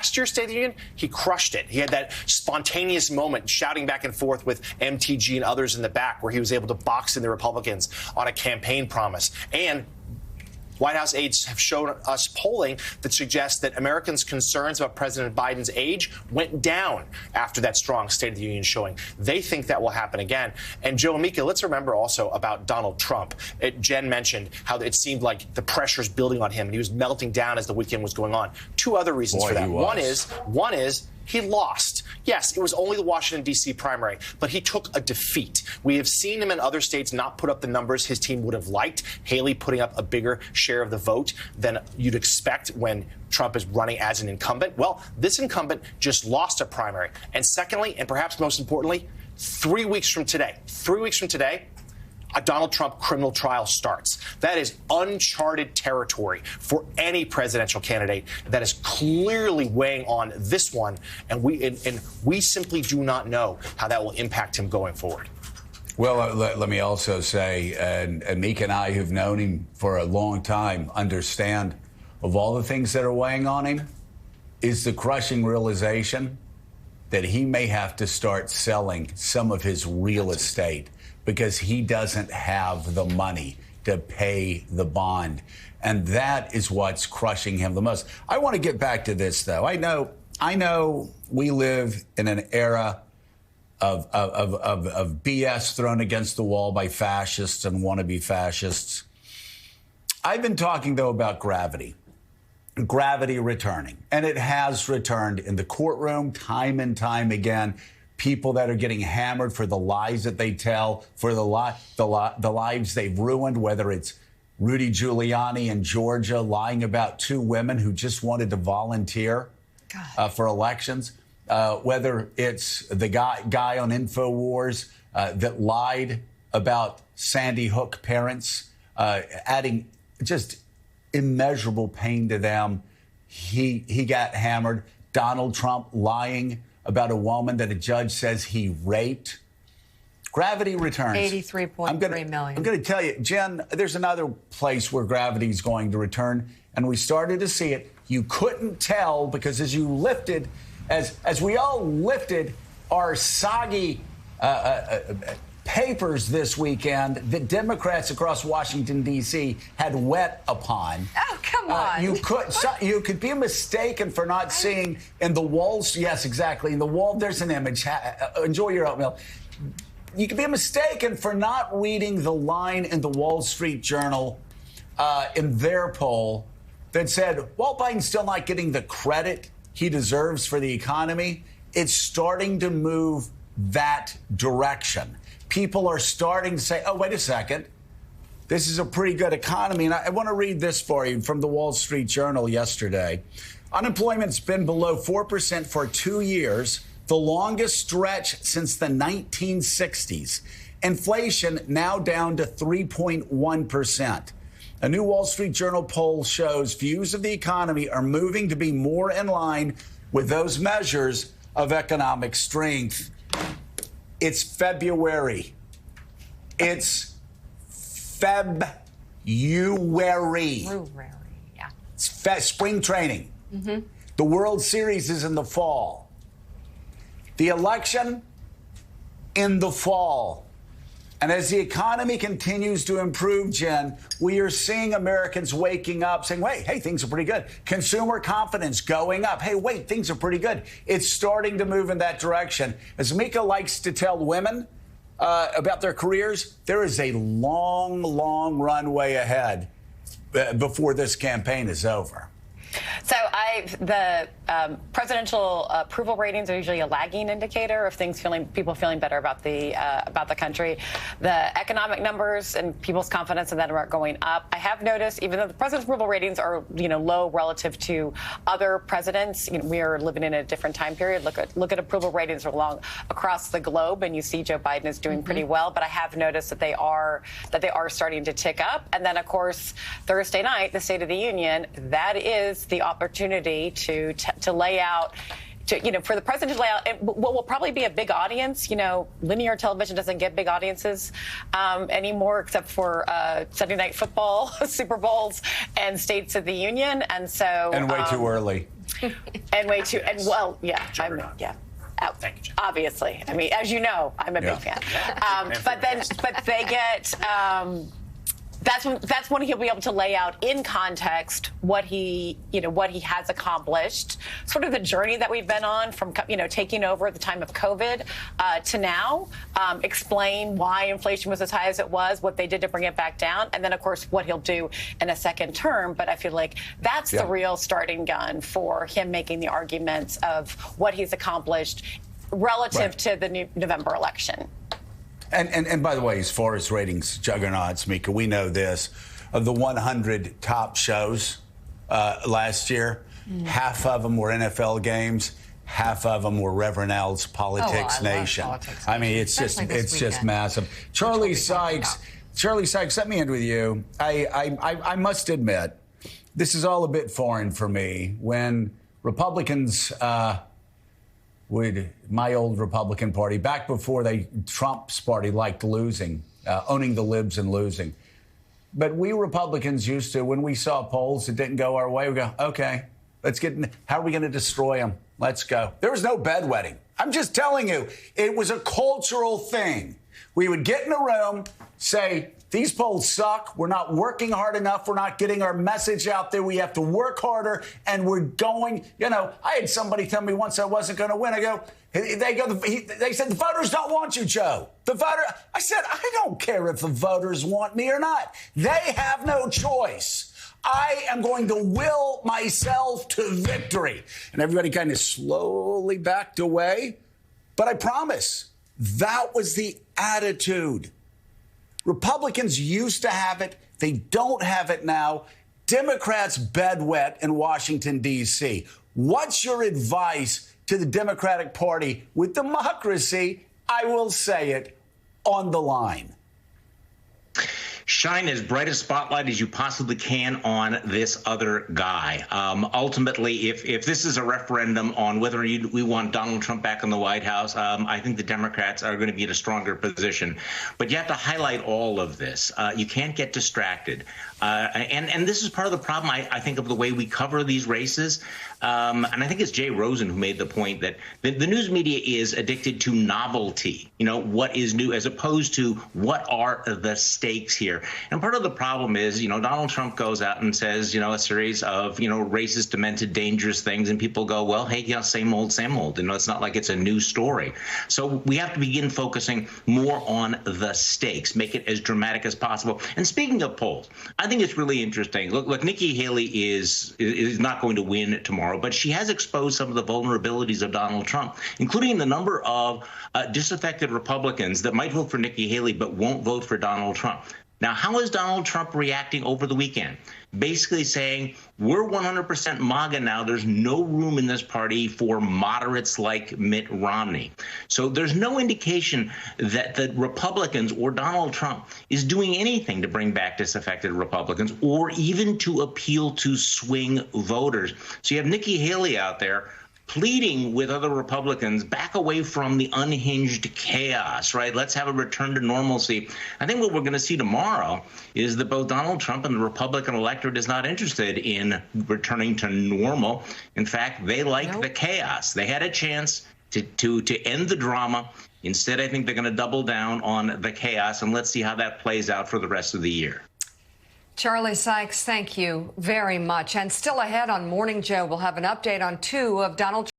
Last year's State of the Union, he crushed it. He had that spontaneous moment shouting back and forth with MTG and others in the back where he was able to box in the Republicans on a campaign promise. And White House aides have shown us polling that suggests that Americans' concerns about President Biden's age went down after that strong State of the Union showing. They think that will happen again. And Joe and Mika, let's remember also about Donald Trump. Jen mentioned how it seemed like the pressure's building on him, and he was melting down as the weekend was going on. Two other reasons for that. One is he lost. Yes, it was only the Washington, D.C. primary, but he took a defeat. We have seen him in other states not put up the numbers his team would have liked. Haley putting up a bigger share of the vote than you'd expect when Trump is running as an incumbent. Well, this incumbent just lost a primary. And secondly, and perhaps most importantly, 3 weeks from today, a Donald Trump criminal trial starts. That is uncharted territory for any presidential candidate. That is clearly weighing on this one, and we simply do not know how that will impact him going forward. Well, let me also say, and Meek and I, who've known him for a long time, understand of all the things that are weighing on him is the crushing realization that he may have to start selling some of his real estate because he doesn't have the money to pay the bond. And that is what's crushing him the most. I want to get back to this, though. I know we live in an era of BS thrown against the wall by fascists and wannabe fascists. I've been talking, though, about gravity returning. And it has returned in the courtroom time and time again. People that are getting hammered for the lies that they tell, for the lives they've ruined, whether it's Rudy Giuliani in Georgia lying about two women who just wanted to volunteer for elections, whether it's the guy on InfoWars that lied about Sandy Hook parents, adding just immeasurable pain to them. He got hammered. Donald Trump lying about a woman that a judge says he raped. Gravity returns. 83.3 million. I'm going to tell you, Jen, there's another place where gravity is going to return, and we started to see it. You couldn't tell because as you lifted, as we all lifted our soggy papers this weekend that Democrats across Washington, D.C. had wet upon. Oh, come on. You could be mistaken for not seeing in the walls. Yes, exactly. In the wall, there's an image. Enjoy your oatmeal. You could be mistaken for not reading the line in the Wall Street Journal in their poll that said, Walt Biden's still not getting the credit he deserves for the economy. It's starting to move that direction. People are starting to say, oh, wait a second. This is a pretty good economy. And I want to read this for you from the Wall Street Journal yesterday. Unemployment's been below 4% for 2 years, the longest stretch since the 1960s. Inflation now down to 3.1%. A new Wall Street Journal poll shows views of the economy are moving to be more in line with those measures of economic strength. It's February. It's February. Yeah. It's spring training. Mm-hmm. The World Series is in the fall. The election in the fall. And as the economy continues to improve, Jen, we are seeing Americans waking up saying, wait, hey, things are pretty good. Consumer confidence going up. Hey, wait, things are pretty good. It's starting to move in that direction. As Mika likes to tell women about their careers, there is a long, long runway ahead before this campaign is over. So the presidential approval ratings are usually a lagging indicator of people feeling better about the country. The economic numbers and people's confidence in that are going up. I have noticed, even though the president's approval ratings are low relative to other presidents, we are living in a different time period. Look at approval ratings across the globe, and you see Joe Biden is doing pretty well. But I have noticed that they are starting to tick up. And then, of course, Thursday night, the State of the Union, that is the opportunity to lay out for the president to lay out what will probably be a big audience. Linear television doesn't get big audiences anymore, except for Sunday Night Football, Super Bowls, and States of the Union, and way too early. Thank you, obviously. I mean, as you know, I'm a big fan. But they get. That's when he'll be able to lay out in context what he has accomplished, sort of the journey that we've been on from taking over at the time of COVID to now. Explain why inflation was as high as it was, what they did to bring it back down, and then of course what he'll do in a second term. But I feel like that's the real starting gun for him making the arguments of what he's accomplished relative to the November election. And by the way, as far as ratings juggernauts, Mika, we know this. Of the 100 top shows last year, half of them were NFL games, half of them were Reverend Al's Politics Nation. I mean, it's just massive. Charlie Sykes, let me end with you. I must admit, this is all a bit foreign for me. When Republicans my old Republican Party, back before Trump's party liked losing, owning the libs and losing. But we Republicans used to, when we saw polls that didn't go our way, we go, okay, how are we going to destroy them? Let's go. There was no bedwetting. I'm just telling you, it was a cultural thing. We would get in a room, say, these polls suck. We're not working hard enough. We're not getting our message out there. We have to work harder. And we're going, I had somebody tell me once I wasn't going to win. They said, the voters don't want you, Joe. I said, I don't care if the voters want me or not. They have no choice. I am going to will myself to victory. And everybody kind of slowly backed away. But I promise, that was the attitude. Republicans used to have it. They don't have it now. Democrats bedwet in Washington, D.C. What's your advice to the Democratic Party with democracy, I will say it, on the line? Shine as bright a spotlight as you possibly can on this other guy. Ultimately, if this is a referendum on whether we want Donald Trump back in the White House, I think the Democrats are going to be in a stronger position. But you have to highlight all of this. You can't get distracted. And this is part of the problem, I think, of the way we cover these races. And I think it's Jay Rosen who made the point that the news media is addicted to novelty, what is new, as opposed to what are the stakes here. And part of the problem is, Donald Trump goes out and says, a series of, racist, demented, dangerous things. And people go, well, hey, same old, same old. It's not like it's a new story. So we have to begin focusing more on the stakes, make it as dramatic as possible. And speaking of polls, I think it's really interesting. Look, Nikki Haley is not going to win tomorrow, but she has exposed some of the vulnerabilities of Donald Trump, including the number of disaffected Republicans that might vote for Nikki Haley but won't vote for Donald Trump. Now, how is Donald Trump reacting over the weekend? Basically saying, we're 100% MAGA now. There's no room in this party for moderates like Mitt Romney. So there's no indication that the Republicans or Donald Trump is doing anything to bring back disaffected Republicans or even to appeal to swing voters. So you have Nikki Haley out there pleading with other Republicans, back away from the unhinged chaos, right? Let's have a return to normalcy. I think what we're going to see tomorrow is that both Donald Trump and the Republican electorate is not interested in returning to normal. In fact, they like the chaos. They had a chance to end the drama. Instead, I think they're going to double down on the chaos, and let's see how that plays out for the rest of the year. Charlie Sykes, thank you very much. And still ahead on Morning Joe, we'll have an update on two of Donald